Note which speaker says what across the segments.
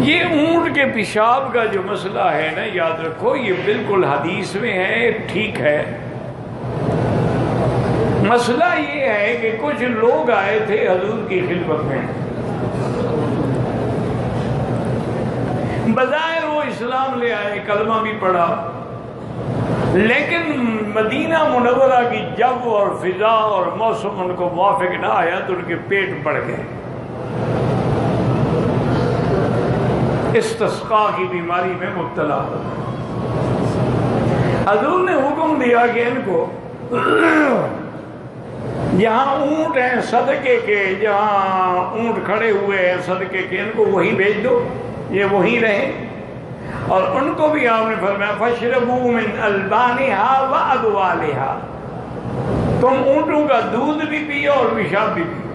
Speaker 1: یہ اونٹ کے پیشاب کا جو مسئلہ ہے نا، یاد رکھو یہ بالکل حدیث میں ہے، ٹھیک ہے۔ مسئلہ یہ ہے کہ کچھ لوگ آئے تھے حضور کی خدمت میں، بظاہر وہ اسلام لے آئے، کلمہ بھی پڑھا، لیکن مدینہ منورہ کی جو اور فضا اور موسم ان کو موافق نہ آیا تو ان کے پیٹ بڑھ گئے، استسقاء کی بیماری میں مبتلا ہو۔ حضور نے حکم دیا کہ ان کو جہاں اونٹ ہیں صدقے کے، جہاں اونٹ کھڑے ہوئے ہیں صدقے کے، ان کو وہیں بھیج دو، یہ وہیں رہیں۔ اور ان کو بھی آپ نے فرمایا فَاشْرَبُوا مِنْ أَلْبَانِهَا وَأَبْوَالِهَا، تم اونٹوں کا دودھ بھی پیو اور پیشاب بھی پیو۔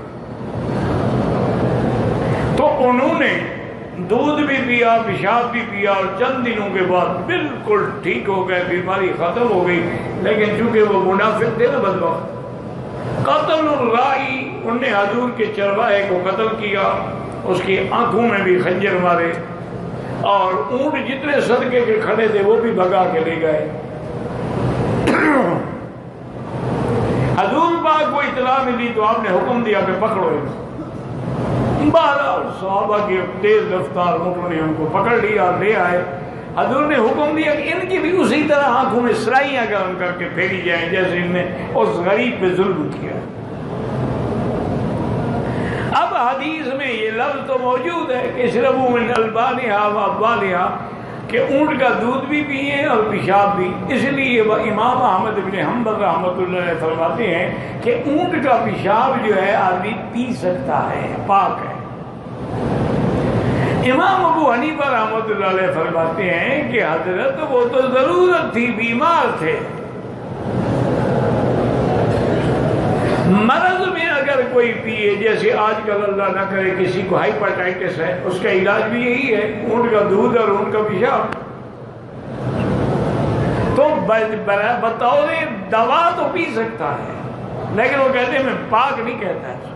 Speaker 1: تو انہوں نے دودھ بھی پیا، پیشاب بھی پیا، اور چند دنوں کے بعد بالکل ٹھیک ہو گئے، بیماری ختم ہو گئی۔ لیکن چونکہ وہ منافق تھے نا بدبخت، قتل الرائی، انہوں نے حضور کے چرواہے کو قتل کیا، اس کی آنکھوں میں بھی خنجر مارے، اور اونٹ جتنے صدقے کے کھڑے تھے وہ بھی بھگا کے لے گئے۔ حضور پاک کو اطلاع ملی تو آپ نے حکم دیا کہ پکڑو انہیں۔ بہرحال صحابہ کی تیز رفتار اونٹوں نے ان کو پکڑ لیا اور لے آئے۔ حضور نے حکم دیا کہ ان کی بھی اسی طرح آنکھوں میں سرائیاں گرم کر کے پھیری جائیں جیسے ان نے اس غریب پہ ظلم کیا۔ اب حدیث میں یہ لفظ تو موجود ہے کہ اشربوا من البانہا وابوالہا، کہ اونٹ کا دودھ بھی پئیں اور پیشاب بھی۔ اس لیے امام احمد بن حنبل رحمۃ اللہ علیہ فرماتے ہیں کہ اونٹ کا پیشاب جو ہے آدمی پی سکتا ہے، پاک ہے۔ امام ابو حنیفہ رحمۃ اللہ علیہ فرماتے ہیں کہ حضرت وہ تو ضرورت تھی، بیمار تھے، مرض میں اگر کوئی پیے، جیسے آج کل اللہ نہ کرے کسی کو ہائپرٹائٹس ہے، اس کا علاج بھی یہی ہے، اونٹ کا دودھ اور اونٹ کا پیشاب۔ تو بطور دوا تو پی سکتا ہے، لیکن وہ کہتے ہیں میں پاک نہیں کہتا ہے۔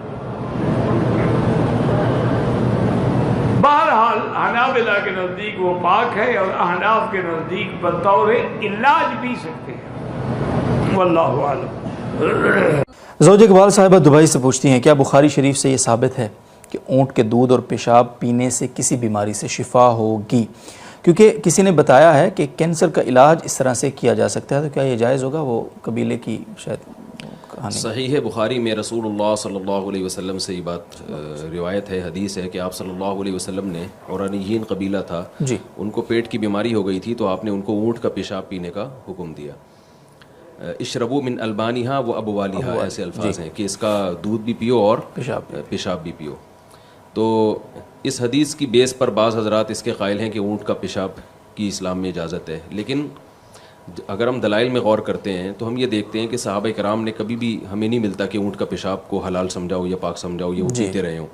Speaker 1: بہرحال حنابلہ کے نزدیک وہ پاک ہے، اور احناف کے نزدیک بطور علاج پی سکتے ہیں، واللہ اعلم۔
Speaker 2: زوج اقبال صاحبہ دبئی سے پوچھتی ہیں کیا بخاری شریف سے یہ ثابت ہے کہ اونٹ کے دودھ اور پیشاب پینے سے کسی بیماری سے شفا ہوگی؟ کیونکہ کسی نے بتایا ہے کہ کینسر کا علاج اس طرح سے کیا جا سکتا ہے، تو کیا یہ جائز ہوگا؟ وہ قبیلے کی شاید کہانی۔
Speaker 3: صحیح ہے، بخاری میں رسول اللہ صلی اللہ علیہ وسلم سے یہ بات روایت ہے، حدیث ہے کہ آپ صلی اللہ علیہ وسلم نے، عرانیین قبیلہ تھا
Speaker 2: جی،
Speaker 3: ان کو پیٹ کی بیماری ہو گئی تھی، تو آپ نے ان کو اونٹ کا پیشاب پینے کا حکم دیا۔ اشربوا من البانہا و ابوالیہا، ایسے الفاظ ہیں کہ اس کا دودھ بھی پیو اور پیشاب بھی پیو۔ تو اس حدیث کی بیس پر بعض حضرات اس کے قائل ہیں کہ اونٹ کا پیشاب کی اسلام میں اجازت ہے، لیکن اگر ہم دلائل میں غور کرتے ہیں تو ہم یہ دیکھتے ہیں کہ صحابہ کرام نے کبھی بھی ہمیں نہیں ملتا کہ اونٹ کا پیشاب کو حلال سمجھاؤ یا پاک سمجھاؤ یا وہ پیتے رہے ہوں،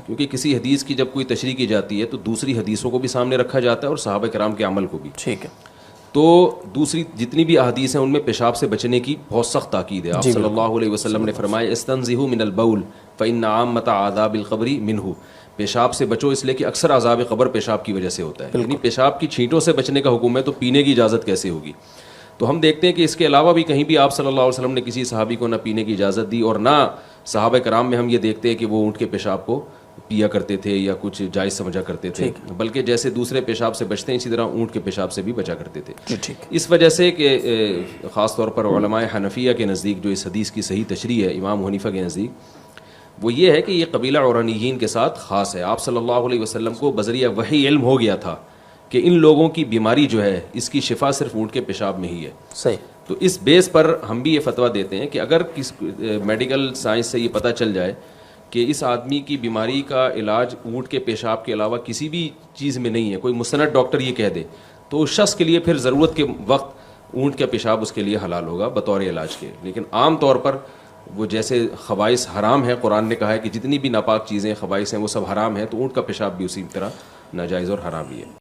Speaker 3: کیونکہ کسی حدیث کی جب کوئی تشریح کی جاتی ہے تو دوسری حدیثوں کو بھی سامنے رکھا جاتا ہے اور صحابہ کرام کے عمل کو بھی۔
Speaker 2: ٹھیک ہے،
Speaker 3: تو دوسری جتنی بھی احادیث ہیں ان میں پیشاب سے بچنے کی بہت سخت تاکید ہے۔ آپ صلی اللہ علیہ وسلم نے فرمایا استنزہوا من البول فإن عامۃ عذاب القبر منہ، پیشاب سے بچو اس لیے کہ اکثر عذاب قبر پیشاب کی وجہ سے ہوتا ہے، یعنی پیشاب کی چھینٹوں سے بچنے کا حکم ہے، تو پینے کی اجازت کیسے ہوگی؟ تو ہم دیکھتے ہیں کہ اس کے علاوہ بھی کہیں بھی آپ صلی اللہ علیہ وسلم نے کسی صحابی کو نہ پینے کی اجازت دی، اور نہ صحابہ کرام میں ہم یہ دیکھتے ہیں کہ وہ اونٹ کے پیشاب کو پیا کرتے تھے یا کچھ جائز سمجھا کرتے تھے، بلکہ جیسے دوسرے پیشاب سے بچتے ہیں اسی طرح اونٹ کے پیشاب سے بھی بچا کرتے تھے۔ اس وجہ سے کہ خاص طور پر علماء حنفیہ کے نزدیک جو اس حدیث کی صحیح تشریح ہے امام حنیفہ کے نزدیک، وہ یہ ہے کہ یہ قبیلہ عرانیین کے ساتھ خاص ہے۔ آپ صلی اللہ علیہ وسلم کو بذریعہ وحی علم ہو گیا تھا کہ ان لوگوں کی بیماری جو ہے اس کی شفا صرف اونٹ کے پیشاب میں ہی ہے۔
Speaker 2: صحیح۔
Speaker 3: تو اس بیس پر ہم بھی یہ فتویٰ دیتے ہیں کہ اگر میڈیکل سائنس سے یہ پتہ چل جائے کہ اس آدمی کی بیماری کا علاج اونٹ کے پیشاب کے علاوہ کسی بھی چیز میں نہیں ہے، کوئی مستند ڈاکٹر یہ کہہ دے، تو اس شخص کے لیے پھر ضرورت کے وقت اونٹ کا پیشاب اس کے لیے حلال ہوگا بطور علاج کے۔ لیکن عام طور پر وہ جیسے خبائث حرام ہے، قرآن نے کہا ہے کہ جتنی بھی ناپاک چیزیں خبائث ہیں وہ سب حرام ہیں، تو اونٹ کا پیشاب بھی اسی طرح ناجائز اور حرام ہی ہے۔